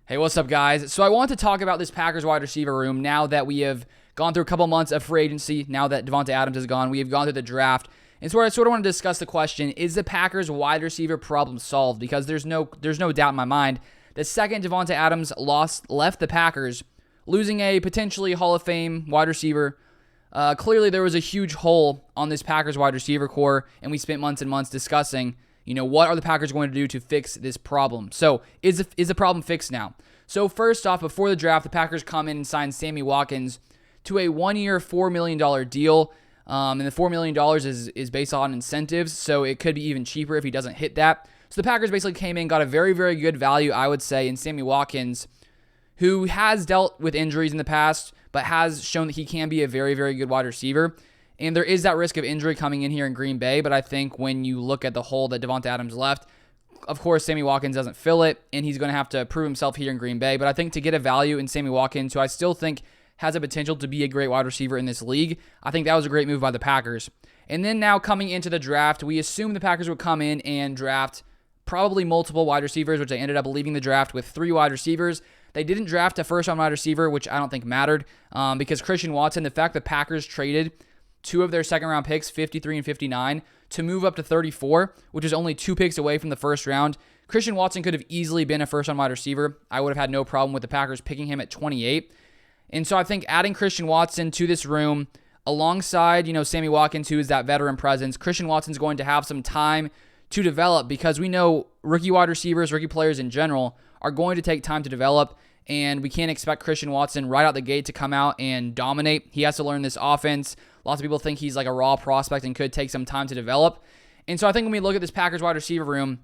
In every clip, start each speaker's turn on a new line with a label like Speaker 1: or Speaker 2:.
Speaker 1: Hey, what's up, guys? So I want to talk about this Packers wide receiver room now that we have gone through a couple months of free agency. Now that Davante Adams is gone, we have gone through the draft. And so I sort of want to discuss the question, is the Packers wide receiver problem solved? Because there's no doubt in my mind, the second Davante Adams left the Packers, losing a potentially Hall of Fame wide receiver, clearly there was a huge hole on this Packers wide receiver core, and we spent months and months discussing, what are the Packers going to do to fix this problem? So is the problem fixed now? So first off, before the draft, the Packers come in and sign Sammy Watkins to a 1-year, $4 million deal. And the $4 million is based on incentives, so it could be even cheaper if he doesn't hit that. So the Packers basically came in, got a very, very good value, I would say, in Sammy Watkins, who has dealt with injuries in the past, but has shown that he can be a very, very good wide receiver. And there is that risk of injury coming in here in Green Bay, but I think when you look at the hole that Davante Adams left, of course, Sammy Watkins doesn't fill it, and he's going to have to prove himself here in Green Bay. But I think to get a value in Sammy Watkins, who I still think has a potential to be a great wide receiver in this league, I think that was a great move by the Packers. And then now coming into the draft, we assumed the Packers would come in and draft probably multiple wide receivers, which they ended up leaving the draft with 3 wide receivers. They didn't draft a first-round wide receiver, which I don't think mattered, because Christian Watson, the fact the Packers traded 2 of their second-round picks, 53 and 59, to move up to 34, which is only 2 picks away from the first round. Christian Watson could have easily been a first-round wide receiver. I would have had no problem with the Packers picking him at 28. And so I think adding Christian Watson to this room alongside, Sammy Watkins, who is that veteran presence, Christian Watson's going to have some time to develop because we know rookie wide receivers, rookie players in general, are going to take time to develop, and we can't expect Christian Watson right out the gate to come out and dominate. He has to learn this offense. Lots of people think he's like a raw prospect and could take some time to develop. And so I think when we look at this Packers wide receiver room,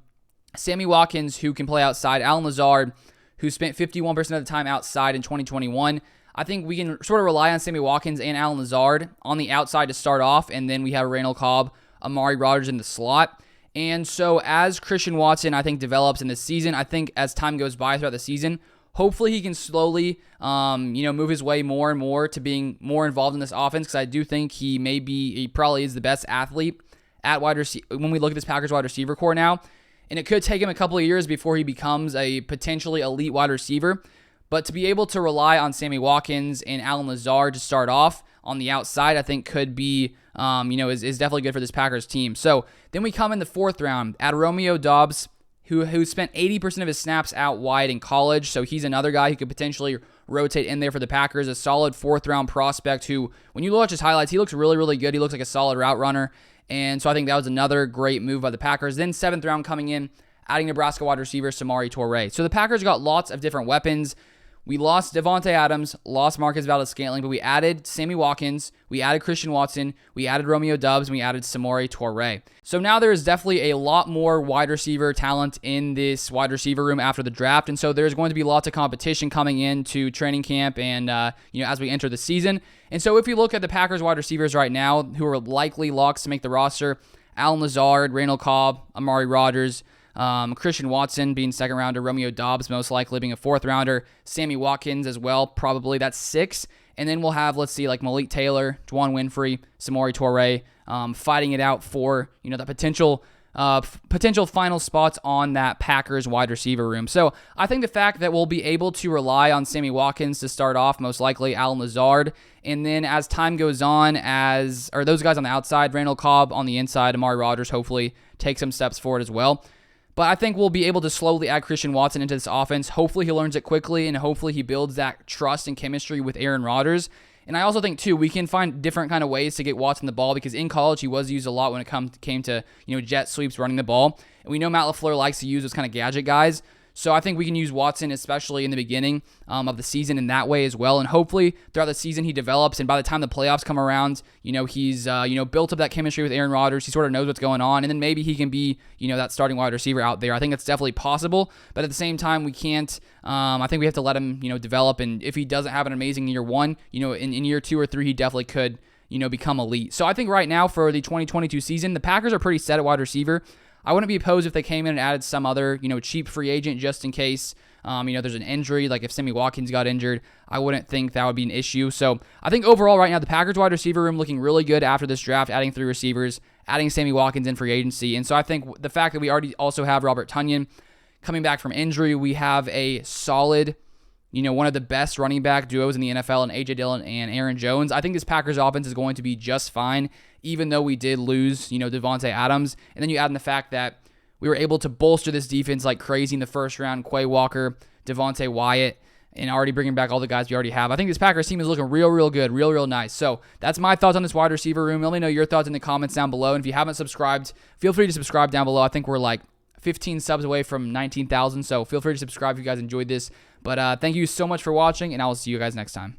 Speaker 1: Sammy Watkins, who can play outside, Allen Lazard, who spent 51% of the time outside in 2021, I think we can sort of rely on Sammy Watkins and Allen Lazard on the outside to start off, and then we have Randall Cobb, Amari Rodgers in the slot. And so as Christian Watson, I think, develops in this season, I think as time goes by throughout the season, hopefully he can slowly, move his way more and more to being more involved in this offense, because I do think he probably is the best athlete at wide receiver when we look at this Packers wide receiver core now. And it could take him a couple of years before he becomes a potentially elite wide receiver. But to be able to rely on Sammy Watkins and Allen Lazard to start off on the outside, I think could be, is definitely good for this Packers team. So then we come in the 4th round, add Romeo Doubs, who spent 80% of his snaps out wide in college. So he's another guy who could potentially rotate in there for the Packers, a solid 4th round prospect who, when you watch his highlights, he looks really, really good. He looks like a solid route runner. And so I think that was another great move by the Packers. Then 7th round coming in, adding Nebraska wide receiver Samori Toure. So the Packers got lots of different weapons. We lost Davante Adams, lost Marcus Valdes-Scantling, but we added Sammy Watkins, we added Christian Watson, we added Romeo Doubs, and we added Samori Toure. So now there is definitely a lot more wide receiver talent in this wide receiver room after the draft, and so there's going to be lots of competition coming into training camp and as we enter the season. And so if you look at the Packers wide receivers right now, who are likely locks to make the roster, Allen Lazard, Randall Cobb, Amari Rodgers, Christian Watson being 2nd rounder, Romeo Doubs most likely being a 4th rounder, Sammy Watkins as well, probably that's 6. And then we'll have, like Malik Taylor, Juwan Winfrey, Samori Toure, fighting it out for, the potential final spots on that Packers wide receiver room. So I think the fact that we'll be able to rely on Sammy Watkins to start off, most likely Allen Lazard, and then as time goes on, those guys on the outside, Randall Cobb on the inside, Amari Rodgers hopefully take some steps forward as well. But I think we'll be able to slowly add Christian Watson into this offense. Hopefully he learns it quickly, and hopefully he builds that trust and chemistry with Aaron Rodgers. And I also think, too, we can find different kind of ways to get Watson the ball, because in college he was used a lot when it came to jet sweeps, running the ball. And we know Matt LaFleur likes to use those kind of gadget guys. So I think we can use Watson, especially in the beginning of the season, in that way as well. And hopefully throughout the season he develops, and by the time the playoffs come around, he's built up that chemistry with Aaron Rodgers. He sort of knows what's going on, and then maybe he can be that starting wide receiver out there. I think that's definitely possible, but at the same time we can't. I think we have to let him develop, and if he doesn't have an amazing year 1, in year 2 or 3 he definitely could become elite. So I think right now for the 2022 season, the Packers are pretty set at wide receiver. I wouldn't be opposed if they came in and added some other, cheap free agent just in case, there's an injury. Like if Sammy Watkins got injured, I wouldn't think that would be an issue. So I think overall right now, the Packers wide receiver room looking really good after this draft, adding 3 receivers, adding Sammy Watkins in free agency. And so I think the fact that we already also have Robert Tonyan coming back from injury. We have a solid, one of the best running back duos in the NFL in A.J. Dillon and Aaron Jones. I think this Packers offense is going to be just fine, even though we did lose, Davante Adams. And then you add in the fact that we were able to bolster this defense like crazy in the first round. Quay Walker, Devontae Wyatt, and already bringing back all the guys we already have. I think this Packers team is looking real good, real nice. So that's my thoughts on this wide receiver room. Let me know your thoughts in the comments down below. And if you haven't subscribed, feel free to subscribe down below. I think we're like 15 subs away from 19,000. So feel free to subscribe if you guys enjoyed this. But thank you so much for watching, and I will see you guys next time.